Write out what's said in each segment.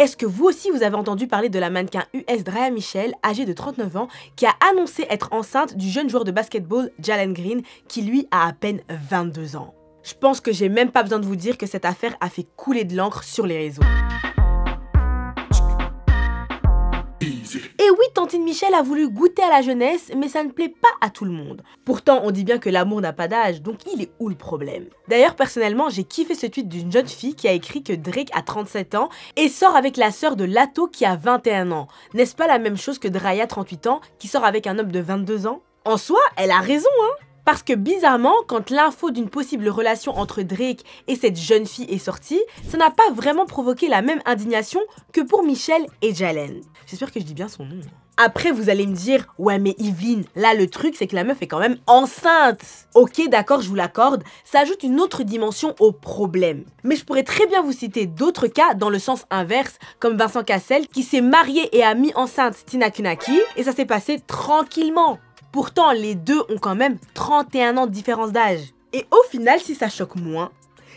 Est-ce que vous aussi vous avez entendu parler de la mannequin US Draya Michele, âgée de 39 ans, qui a annoncé être enceinte du jeune joueur de basketball Jalen Green, qui lui a à peine 22 ans? Je pense que j'ai même pas besoin de vous dire que cette affaire a fait couler de l'encre sur les réseaux. Et oui, Tantine Michele a voulu goûter à la jeunesse, mais ça ne plaît pas à tout le monde. Pourtant, on dit bien que l'amour n'a pas d'âge, donc il est où le problème? D'ailleurs, personnellement, j'ai kiffé ce tweet d'une jeune fille qui a écrit que Drake a 37 ans et sort avec la sœur de Latto qui a 21 ans. N'est-ce pas la même chose que Draya, 38 ans, qui sort avec un homme de 22 ans? En soi, elle a raison, hein? Parce que bizarrement, quand l'info d'une possible relation entre Drake et cette jeune fille est sortie, ça n'a pas vraiment provoqué la même indignation que pour Michele et Jalen. J'espère que je dis bien son nom. Après, vous allez me dire, ouais mais Yveline, là le truc c'est que la meuf est quand même enceinte. Ok d'accord, je vous l'accorde, ça ajoute une autre dimension au problème. Mais je pourrais très bien vous citer d'autres cas dans le sens inverse, comme Vincent Cassel qui s'est marié et a mis enceinte Tina Kunaki, et ça s'est passé tranquillement. Pourtant, les deux ont quand même 31 ans de différence d'âge. Et au final, si ça choque moins,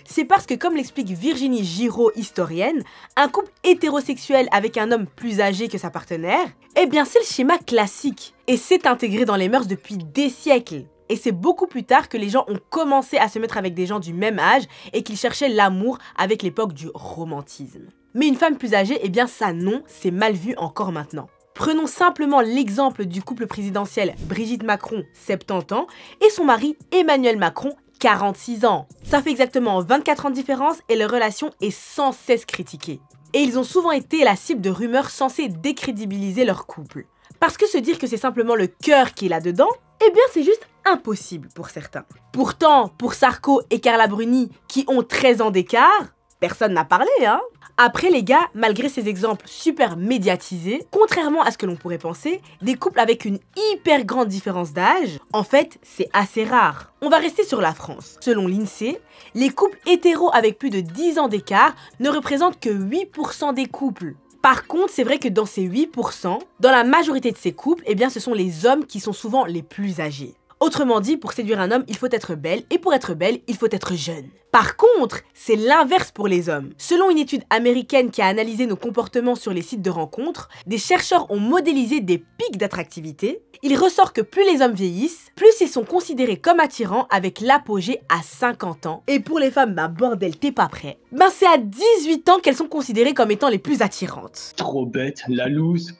c'est parce que, comme l'explique Virginie Giraud, historienne, un couple hétérosexuel avec un homme plus âgé que sa partenaire, eh bien c'est le schéma classique. Et c'est intégré dans les mœurs depuis des siècles. Et c'est beaucoup plus tard que les gens ont commencé à se mettre avec des gens du même âge et qu'ils cherchaient l'amour avec l'époque du romantisme. Mais une femme plus âgée, eh bien ça non, c'est mal vu encore maintenant. Prenons simplement l'exemple du couple présidentiel Brigitte Macron, 70 ans, et son mari Emmanuel Macron, 46 ans. Ça fait exactement 24 ans de différence et leur relation est sans cesse critiquée. Et ils ont souvent été la cible de rumeurs censées décrédibiliser leur couple. Parce que se dire que c'est simplement le cœur qui est là-dedans, eh bien c'est juste impossible pour certains. Pourtant, pour Sarko et Carla Bruni, qui ont 13 ans d'écart, personne n'a parlé, hein. Après les gars, malgré ces exemples super médiatisés, contrairement à ce que l'on pourrait penser, des couples avec une hyper grande différence d'âge, en fait, c'est assez rare. On va rester sur la France. Selon l'INSEE, les couples hétéros avec plus de 10 ans d'écart ne représentent que 8% des couples. Par contre, c'est vrai que dans ces 8%, dans la majorité de ces couples, eh bien, ce sont les hommes qui sont souvent les plus âgés. Autrement dit, pour séduire un homme, il faut être belle, et pour être belle, il faut être jeune. Par contre, c'est l'inverse pour les hommes. Selon une étude américaine qui a analysé nos comportements sur les sites de rencontres, des chercheurs ont modélisé des pics d'attractivité. Il ressort que plus les hommes vieillissent, plus ils sont considérés comme attirants avec l'apogée à 50 ans. Et pour les femmes, bah bordel, t'es pas prêt. Ben c'est à 18 ans qu'elles sont considérées comme étant les plus attirantes. Trop bête, la loose.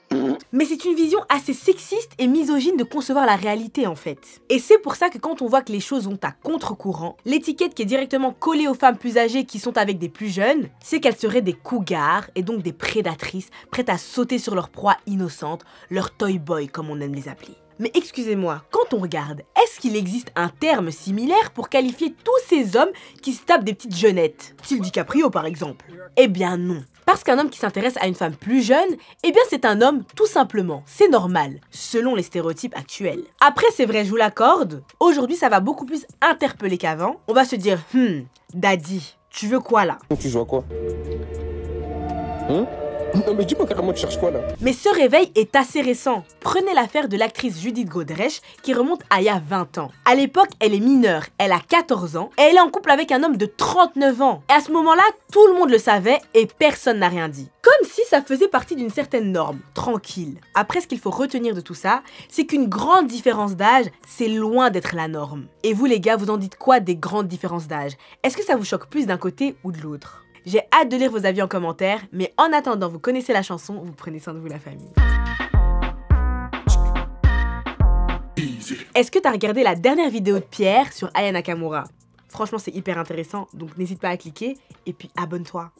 Mais c'est une vision assez sexiste et misogyne de concevoir la réalité en fait. Et c'est pour ça que quand on voit que les choses vont à contre-courant, l'étiquette qui est directement collée aux femmes plus âgées qui sont avec des plus jeunes, c'est qu'elles seraient des cougars et donc des prédatrices prêtes à sauter sur leur proie innocente, leur toy boy comme on aime les appeler. Mais excusez-moi, quand on regarde, est-ce qu'il existe un terme similaire pour qualifier tous ces hommes qui se tapent des petites jeunettes? Style DiCaprio par exemple? Eh bien non. Parce qu'un homme qui s'intéresse à une femme plus jeune, eh bien c'est un homme tout simplement, c'est normal, selon les stéréotypes actuels. Après c'est vrai, je vous l'accorde, aujourd'hui ça va beaucoup plus interpeller qu'avant. On va se dire, daddy, tu veux quoi là? Tu joues à quoi? Non mais dis-moi carrément tu cherches quoi là? Mais ce réveil est assez récent. Prenez l'affaire de l'actrice Judith Godrèche qui remonte à il y a 20 ans. À l'époque, elle est mineure, elle a 14 ans et elle est en couple avec un homme de 39 ans. Et à ce moment-là, tout le monde le savait et personne n'a rien dit. Comme si ça faisait partie d'une certaine norme, tranquille. Après, ce qu'il faut retenir de tout ça, c'est qu'une grande différence d'âge, c'est loin d'être la norme. Et vous les gars, vous en dites quoi des grandes différences d'âge? Est-ce que ça vous choque plus d'un côté ou de l'autre? J'ai hâte de lire vos avis en commentaire, mais en attendant, vous connaissez la chanson, vous prenez soin de vous la famille. Est-ce que t'as regardé la dernière vidéo de Pierre sur Aya Nakamura? Franchement, c'est hyper intéressant, donc n'hésite pas à cliquer et puis abonne-toi.